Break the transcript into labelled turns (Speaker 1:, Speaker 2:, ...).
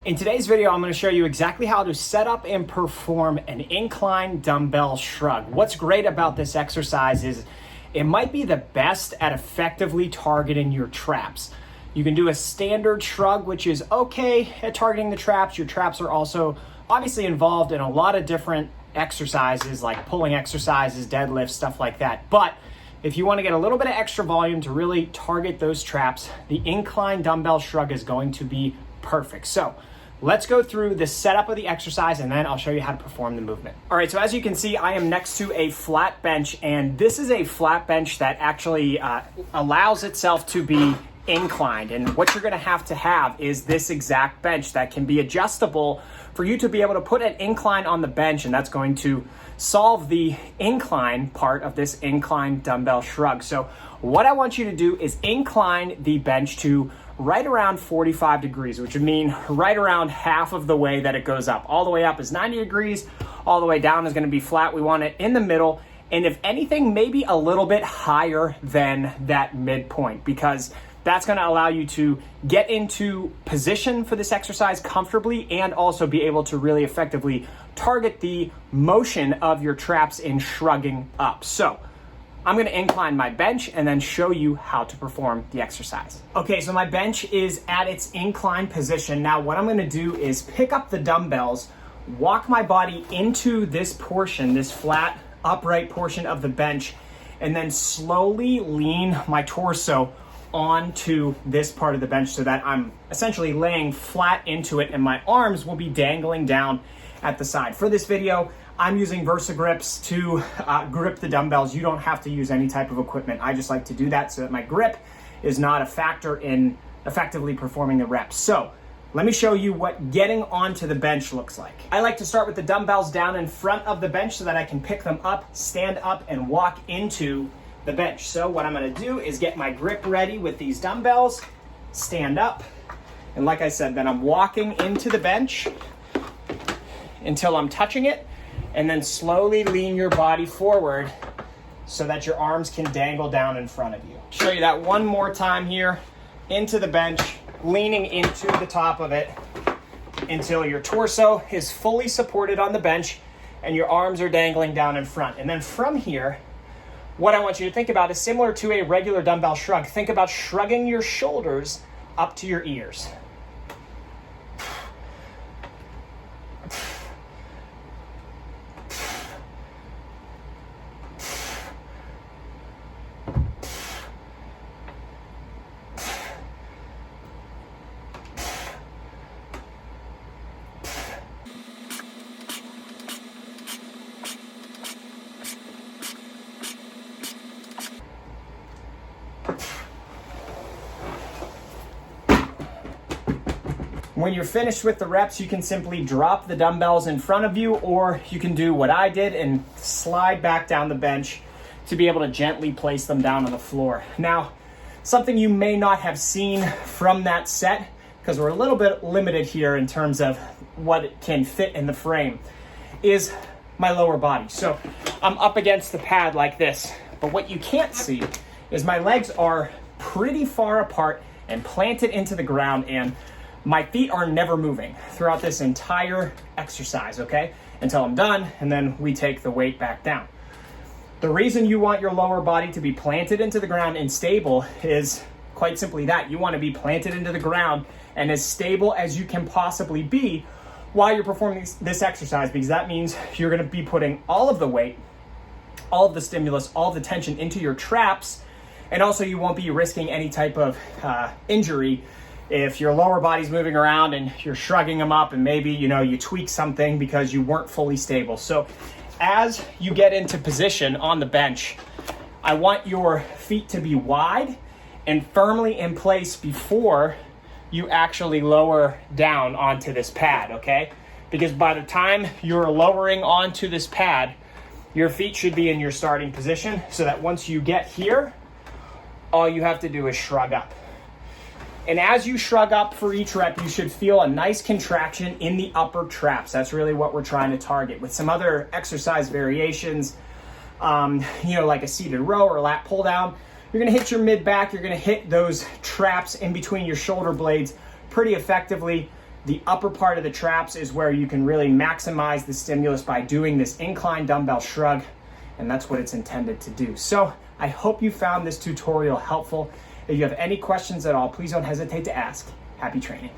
Speaker 1: In today's video, I'm going to show you exactly how to set up and perform an incline dumbbell shrug. What's great about this exercise is it might be the best at effectively targeting your traps. You can do a standard shrug, which is okay at targeting the traps. Your traps are also obviously involved in a lot of different exercises like pulling exercises, deadlifts, stuff like that. But if you want to get a little bit of extra volume to really target those traps, the incline dumbbell shrug is going to be perfect. So let's go through the setup of the exercise and then I'll show you how to perform the movement. All right, so as you can see, I am next to a flat bench, and this is a flat bench that actually allows itself to be inclined. And what you're gonna have to have is this exact bench that can be adjustable for you to be able to put an incline on the bench, and that's going to solve the incline part of this incline dumbbell shrug. So what I want you to do is incline the bench to right around 45 degrees, which would mean right around half of the way that it goes up. All the way up is 90 degrees, all the way down is gonna be flat. We want it in the middle, and if anything, maybe a little bit higher than that midpoint, because that's gonna allow you to get into position for this exercise comfortably and also be able to really effectively target the motion of your traps in shrugging up. So I'm gonna incline my bench and then show you how to perform the exercise. Okay, so my bench is at its incline position. Now what I'm gonna do is pick up the dumbbells, walk my body into this portion, this flat upright portion of the bench, and then slowly lean my torso onto this part of the bench so that I'm essentially laying flat into it and my arms will be dangling down at the side. For this video, I'm using Versa grips to grip the dumbbells. You don't have to use any type of equipment. I just like to do that so that my grip is not a factor in effectively performing the reps. So let me show you what getting onto the bench looks like. I like to start with the dumbbells down in front of the bench so that I can pick them up, stand up, and walk into the bench. So what I'm gonna do is get my grip ready with these dumbbells, stand up, and like I said, then I'm walking into the bench until I'm touching it, and then slowly lean your body forward so that your arms can dangle down in front of you. Show you that one more time here. Into the bench, leaning into the top of it until your torso is fully supported on the bench and your arms are dangling down in front. And then from here, what I want you to think about is similar to a regular dumbbell shrug. Think about shrugging your shoulders up to your ears. When you're finished with the reps, you can simply drop the dumbbells in front of you, or you can do what I did and slide back down the bench to be able to gently place them down on the floor. Now, something you may not have seen from that set, because we're a little bit limited here in terms of what can fit in the frame, is my lower body. So I'm up against the pad like this, but what you can't see is my legs are pretty far apart and planted into the ground, and my feet are never moving throughout this entire exercise, okay? Until I'm done, and then we take the weight back down. The reason you want your lower body to be planted into the ground and stable is quite simply that. You want to be planted into the ground and as stable as you can possibly be while you're performing this exercise, because that means you're gonna be putting all of the weight, all of the stimulus, all of the tension into your traps, and also you won't be risking any type of injury if your lower body's moving around and you're shrugging them up and maybe, you tweak something because you weren't fully stable. So as you get into position on the bench, I want your feet to be wide and firmly in place before you actually lower down onto this pad, okay? Because by the time you're lowering onto this pad, your feet should be in your starting position so that once you get here, all you have to do is shrug up. And as you shrug up for each rep, you should feel a nice contraction in the upper traps. That's really what we're trying to target. With some other exercise variations, like a seated row or lat pull down, you're gonna hit your mid back, you're gonna hit those traps in between your shoulder blades pretty effectively. The upper part of the traps is where you can really maximize the stimulus by doing this incline dumbbell shrug, and that's what it's intended to do. So I hope you found this tutorial helpful. If you have any questions at all, please don't hesitate to ask. Happy training.